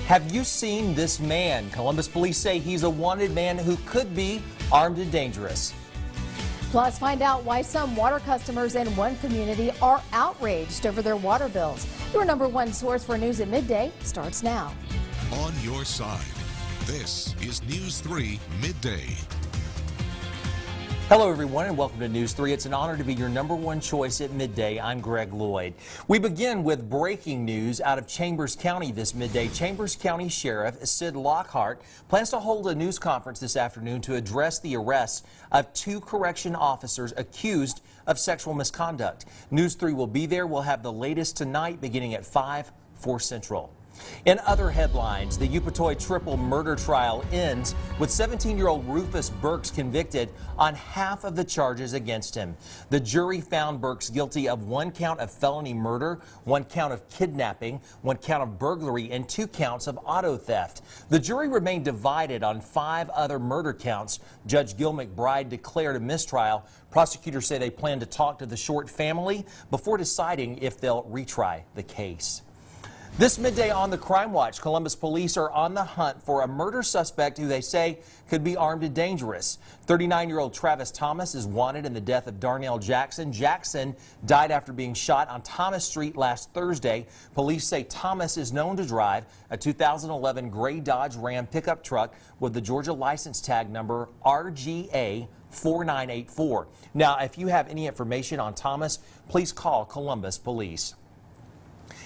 Have you seen this man? Columbus police say he's a wanted man who could be armed and dangerous. Plus, find out why some water customers in one community are outraged over their water bills. Your #1 source for news at midday starts now. On your side, this is News 3 Midday. Hello, everyone, and welcome to News 3. It's an honor to be your #1 choice at midday. I'm Greg Lloyd. We begin with breaking news out of Chambers County this midday. Chambers County Sheriff Sid Lockhart plans to hold a news conference this afternoon to address the arrest of 2 correction officers accused of sexual misconduct. News 3 will be there. We'll have the latest tonight beginning at 5, 4 Central. In other headlines, the Upatoy triple murder trial ends with 17-year-old Rufus Burks convicted on half of the charges against him. The jury found Burks guilty of 1 count of felony murder, 1 count of kidnapping, 1 count of burglary, and 2 counts of auto theft. The jury remained divided on 5 other murder counts. Judge Gil McBride declared a mistrial. Prosecutors say they plan to talk to the Short family before deciding if they'll retry the case. This midday on the Crime Watch, Columbus police are on the hunt for a murder suspect who they say could be armed and dangerous. 39-year-old Travis Thomas is wanted in the death of Darnell Jackson. Jackson died after being shot on Thomas Street last Thursday. Police say Thomas is known to drive a 2011 gray Dodge Ram pickup truck with the Georgia license tag number RGA 4984. Now, if you have any information on Thomas, please call Columbus Police.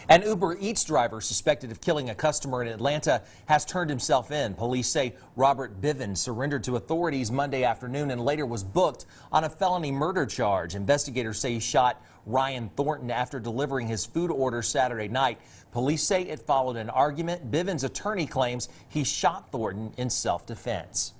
An Uber Eats driver suspected of killing a customer in Atlanta has turned himself in. Police say Robert Bivens surrendered to authorities Monday afternoon and later was booked on a felony murder charge. Investigators say he shot Ryan Thornton after delivering his food order Saturday night. Police say it followed an argument. Bivens' attorney claims he shot Thornton in self-defense.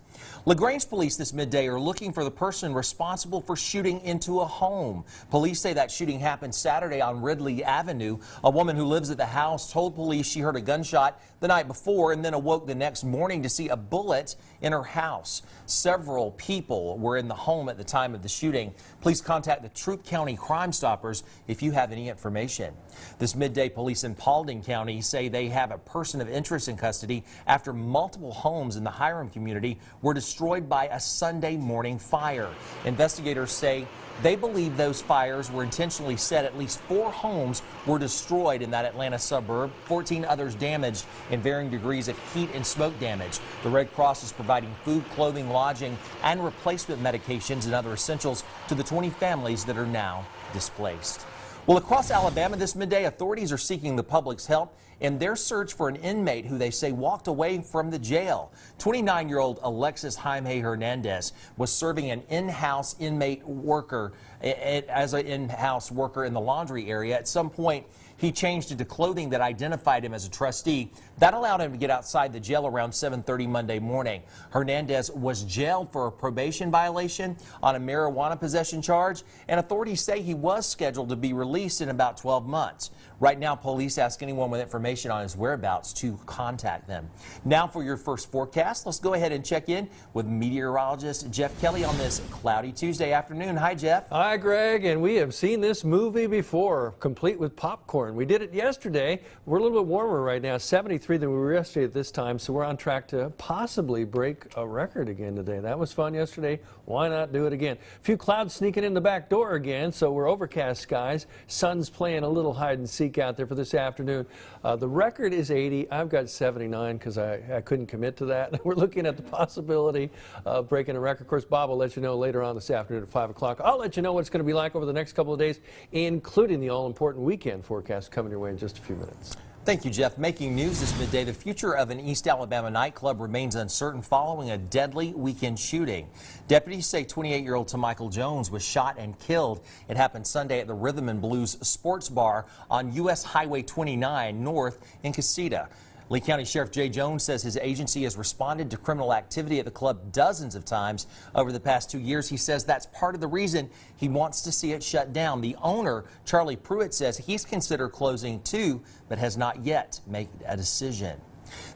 LaGrange police this midday are looking for the person responsible for shooting into a home. Police say that shooting happened Saturday on Ridley Avenue. A woman who lives at the house told police she heard a gunshot the night before and then awoke the next morning to see a bullet in her house. Several people were in the home at the time of the shooting. Please contact the Troup County Crime Stoppers if you have any information. This midday, police in Paulding County say they have a person of interest in custody after multiple homes in the Hiram community were destroyed by a Sunday morning fire. Investigators say they believe those fires were intentionally set. At least 4 homes were destroyed in that Atlanta suburb, 14 others damaged in varying degrees of heat and smoke damage. The Red Cross is providing food, clothing, lodging, and replacement medications and other essentials to the 20 families that are now displaced. Well, across Alabama this midday, authorities are seeking the public's help in their search for an inmate who they say walked away from the jail. 29-year-old Alexis Jaime Hernandez was serving an in-house inmate worker as an in-house worker in the laundry area. At some point, he changed into clothing that identified him as a trustee. That allowed him to get outside the jail around 7:30 Monday morning. Hernandez was jailed for a probation violation on a marijuana possession charge, and authorities say he was scheduled to be released in about 12 months. Right now, police ask anyone with information on his whereabouts to contact them. Now for your first forecast, let's go ahead and check in with meteorologist Jeff Kelly on this cloudy Tuesday afternoon. Hi, Jeff. Hi, Greg, and we have seen this movie before, complete with popcorn. We did it yesterday. We're a little bit warmer right now, 73 than we were yesterday at this time, so we're on track to possibly break a record again today. That was fun yesterday. Why not do it again? A few clouds sneaking in the back door again, so we're overcast skies. Sun's playing a little hide and seek out there for this afternoon. The record is 80. I've got 79 because I couldn't commit to that. We're looking at the possibility of breaking a record. Of course, Bob will let you know later on this afternoon at 5 o'clock. I'll let you know what it's going to be like over the next couple of days, including the all-important weekend forecast coming your way in just a few minutes. Thank you, Jeff. Making news this midday, the future of an East Alabama nightclub remains uncertain following a deadly weekend shooting. Deputies say 28-year-old Michael Jones was shot and killed. It happened Sunday at the Rhythm and Blues Sports Bar on U.S. Highway 29 north in Casita. Lee County Sheriff Jay Jones says his agency has responded to criminal activity at the club dozens of times over the past 2 years. He says that's part of the reason he wants to see it shut down. The owner, Charlie Pruitt, says he's considered closing too, but has not yet made a decision.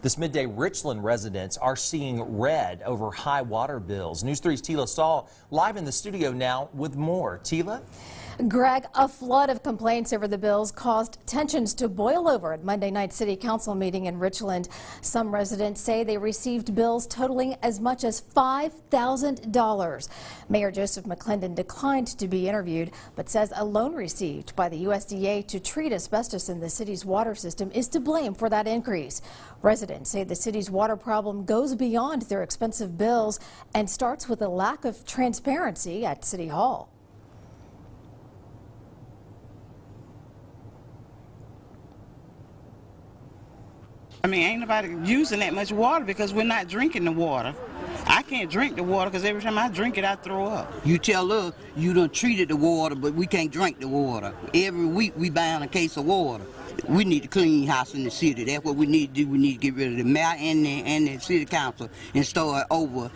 This midday, Richland residents are seeing red over high water bills. News 3's Tila Stahl live in the studio now with more. Tila? Greg, a flood of complaints over the bills caused tensions to boil over at Monday night's City Council meeting in Richland. Some residents say they received bills totaling as much as $5,000. Mayor Joseph McClendon declined to be interviewed, but says a loan received by the USDA to treat asbestos in the city's water system is to blame for that increase. Residents say the city's water problem goes beyond their expensive bills and starts with a lack of transparency at City Hall. I mean, ain't nobody using that much water because we're not drinking the water. I can't drink the water because every time I drink it, I throw up. You tell us you done treated the water, but we can't drink the water. Every week we buying a case of water. We need to clean house in the city. That's what we need to do. We need to get rid of the mayor and the city council and start over.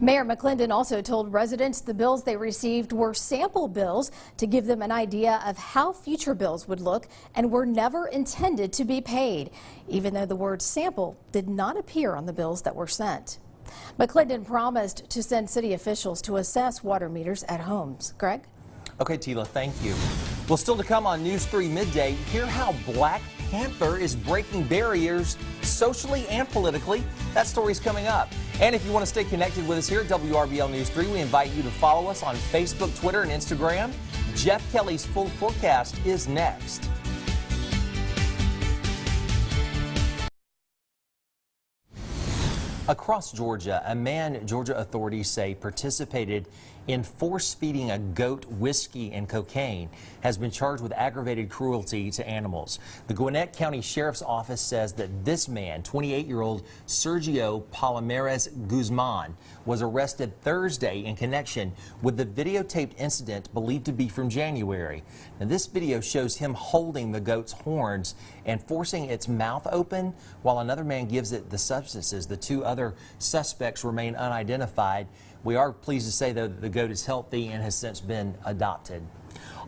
Mayor McClendon also told residents the bills they received were sample bills to give them an idea of how future bills would look and were never intended to be paid, even though the word sample did not appear on the bills that were sent. McClendon promised to send city officials to assess water meters at homes. Greg? Okay, Tila, thank you. Well, still to come on News 3 Midday, hear how Black Panther is breaking barriers socially and politically. That story's coming up. And if you want to stay connected with us here at WRBL News 3, we invite you to follow us on Facebook, Twitter, and Instagram. Jeff Kelly's full forecast is next. Across Georgia, a man Georgia authorities say participated in force-feeding a goat whiskey and cocaine has been charged with aggravated cruelty to animals. The Gwinnett County Sheriff's Office says that this man, 28-year-old Sergio Palomares Guzman, was arrested Thursday in connection with the videotaped incident believed to be from January. Now, this video shows him holding the goat's horns and forcing its mouth open while another man gives it the substances. The two other suspects remain unidentified. We are pleased to say, though, that the goat is healthy and has since been adopted.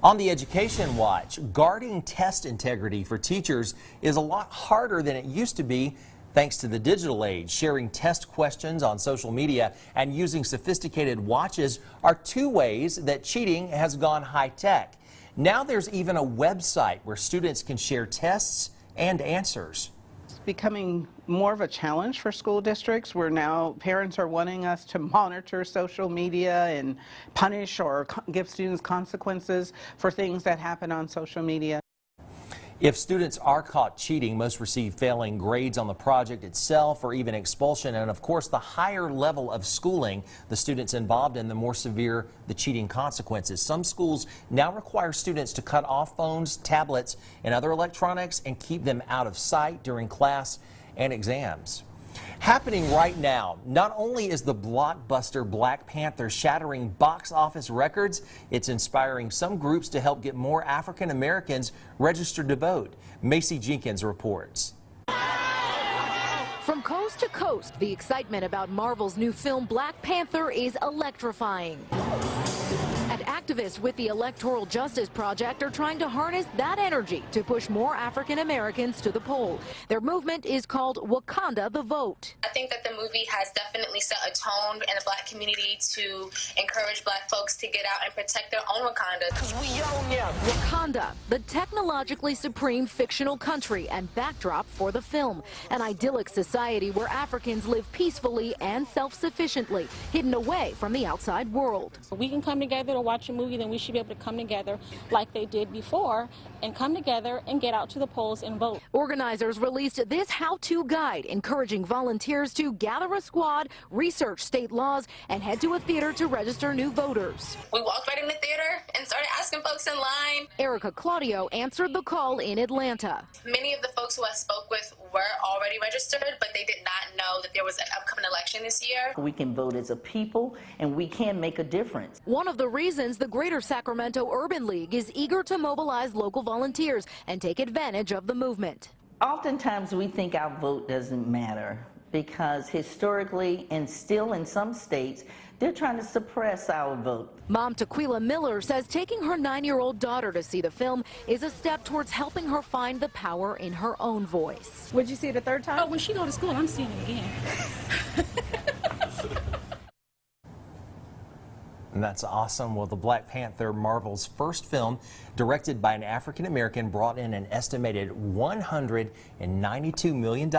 On the Education Watch, guarding test integrity for teachers is a lot harder than it used to be thanks to the digital age. Sharing test questions on social media and using sophisticated watches are two ways that cheating has gone high-tech. Now there's even a website where students can share tests and answers. Becoming more of a challenge for school districts where now parents are wanting us to monitor social media and punish or give students consequences for things that happen on social media. If students are caught cheating, most receive failing grades on the project itself or even expulsion. And of course, the higher level of schooling the students involved in, the more severe the cheating consequences. Some schools now require students to cut off phones, tablets, and other electronics and keep them out of sight during class and exams. Happening right now, not only is the blockbuster Black Panther shattering box office records, it's inspiring some groups to help get more African Americans registered to vote. Macy Jenkins reports. From coast to coast, the excitement about Marvel's new film Black Panther is electrifying. And activists with the Electoral Justice Project are trying to harness that energy to push more African Americans to the poll. Their movement is called Wakanda the Vote. I think that the movie has definitely set a tone in the black community to encourage black folks to get out and protect their own Wakanda. Wakanda, the technologically supreme fictional country and backdrop for the film. An idyllic society where Africans live peacefully and self-sufficiently, hidden away from the outside world. We can come together to watch a movie, then we should be able to come together like they did before and come together and get out to the polls and vote. Organizers released this how-to guide encouraging volunteers to gather a squad, research state laws, and head to a theater to register new voters. We walked right in the theater and started asking folks in line. Erica Claudio answered the call in Atlanta. Many of the folks who I spoke with were already registered, but they did not know that there was an upcoming election this year. We can vote as a people, and we can make a difference. One of the reasons the Greater Sacramento Urban League is eager to mobilize local volunteers and take advantage of the movement. Oftentimes we think our vote doesn't matter because historically and still in some states, they're trying to suppress our vote. Mom Tequila Miller says taking her 9-year-old daughter to see the film is a step towards helping her find the power in her own voice. Would you see it a third time? Oh, when she go to school, I'm seeing it again. And that's awesome. Well, the Black Panther, Marvel's first film, directed by an African American, brought in an estimated $192 million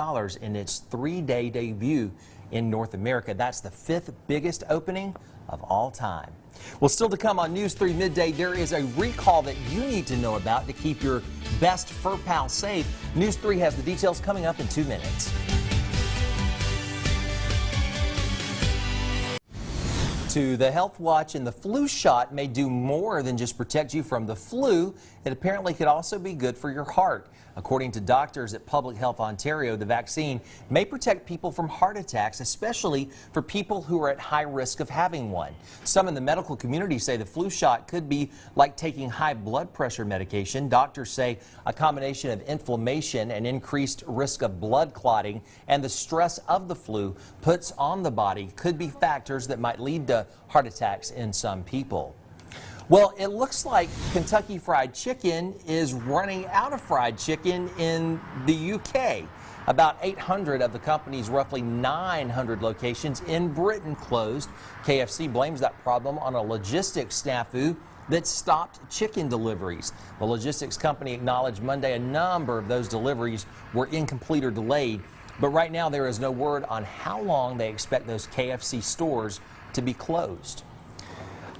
in its 3-day debut in North America. That's the 5th biggest opening of all time. Well, still to come on News 3 Midday, there is a recall that you need to know about to keep your best fur pal safe. News 3 has the details coming up in 2 minutes. To the Health Watch, and the flu shot may do more than just protect you from the flu. It apparently could also be good for your heart. According to doctors at Public Health Ontario, the vaccine may protect people from heart attacks, especially for people who are at high risk of having one. Some in the medical community say the flu shot could be like taking high blood pressure medication. Doctors say a combination of inflammation and increased risk of blood clotting and the stress of the flu puts on the body could be factors that might lead to heart attacks in some people. Well, it looks like Kentucky Fried Chicken is running out of fried chicken in the UK. About 800 of the company's roughly 900 locations in Britain closed. KFC blames that problem on a logistics snafu that stopped chicken deliveries. The logistics company acknowledged Monday a number of those deliveries were incomplete or delayed, but right now there is no word on how long they expect those KFC stores to be closed.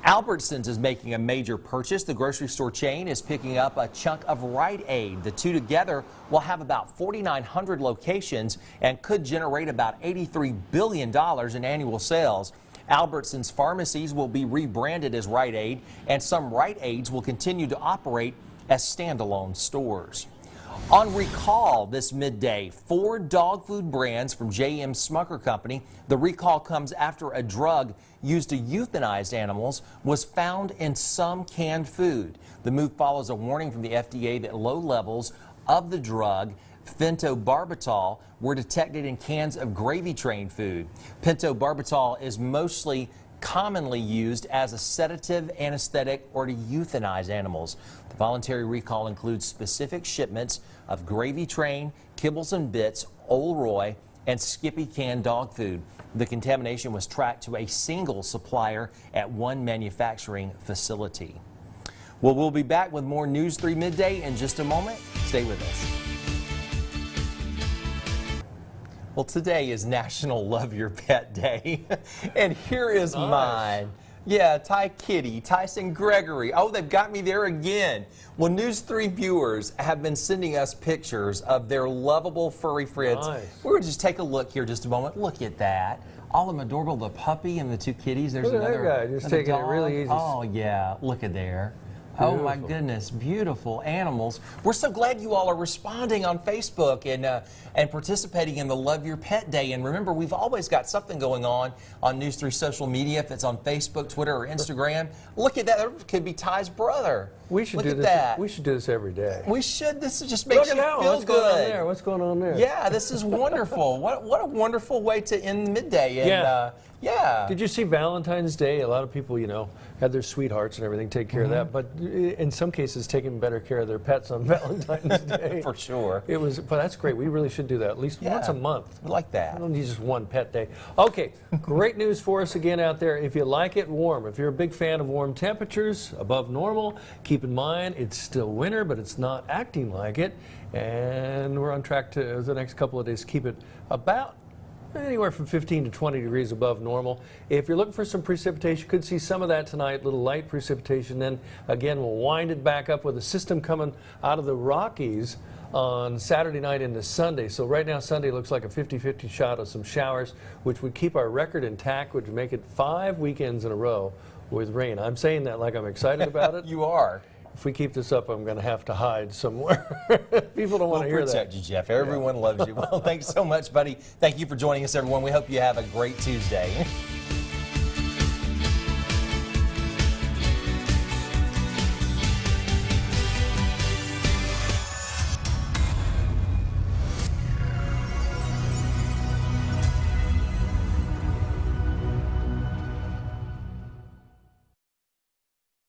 Albertsons is making a major purchase. The grocery store chain is picking up a chunk of Rite Aid. The two together will have about 4,900 locations and could generate about $83 billion in annual sales. Albertsons pharmacies will be rebranded as Rite Aid, and some Rite Aids will continue to operate as standalone stores. On recall this midday, 4 dog food brands from J.M. Smucker Company. The recall comes after a drug used to euthanize animals was found in some canned food. The move follows a warning from the FDA that low levels of the drug pentobarbital were detected in cans of gravy train food. Pentobarbital is mostly commonly used as a sedative, anesthetic, or to euthanize animals. The voluntary recall includes specific shipments of Gravy Train, Kibbles and Bits, Ol' Roy, and Skippy canned dog food. The contamination was tracked to a single supplier at one manufacturing facility. Well, we'll be back with more News 3 Midday in just a moment. Stay with us. Well, today is National Love Your Pet Day, and here is mine. Yeah, Ty Kitty, Tyson Gregory. Oh, they've got me there again. Well, News 3 viewers have been sending us pictures of their lovable furry friends. Nice. We're going to just take a look here just a moment. Look at that. All of them adorable, the puppy and the 2 kitties. There's look at another that guy, just taking dog. it really easy. Oh, yeah, look at there. Beautiful. Oh my goodness, beautiful animals. We're so glad you all are responding on Facebook and participating in the Love Your Pet Day. And remember, we've always got something going on News 3 social media, if it's on Facebook, Twitter, or Instagram. Look at that, that could be Ty's brother. We should do this. That. We should do this every day. We should. This just makes you feel What's good. Going on there? What's going on there? Yeah, this is wonderful. What a wonderful way to end the midday. And, yeah. Yeah. Did you see Valentine's Day? A lot of people, you know, had their sweethearts and everything take care of that, but in some cases taking better care of their pets on Valentine's Day. For sure. It was, but that's great. We really should do that at least once a month. We like that. I don't need just one pet day. Okay, great news for us again out there. If you like it warm, if you're a big fan of warm temperatures above normal, keep in mind it's still winter, but it's not acting like it. And we're on track to the next couple of days keep it about anywhere from 15 to 20 degrees above normal. If you're looking for some precipitation, you could see some of that tonight, little light precipitation. Then again, we'll wind it back up with a system coming out of the Rockies on Saturday night into Sunday. So right now, Sunday looks like a 50-50 shot of some showers, which would keep our record intact, which would make it 5 weekends in a row with rain. I'm saying that like I'm excited about it. You are. If we keep this up, I'm going to have to hide somewhere. People don't want to hear that. We'll protect you, Jeff. Everyone loves you. Well, thanks so much, buddy. Thank you for joining us, everyone. We hope you have a great Tuesday.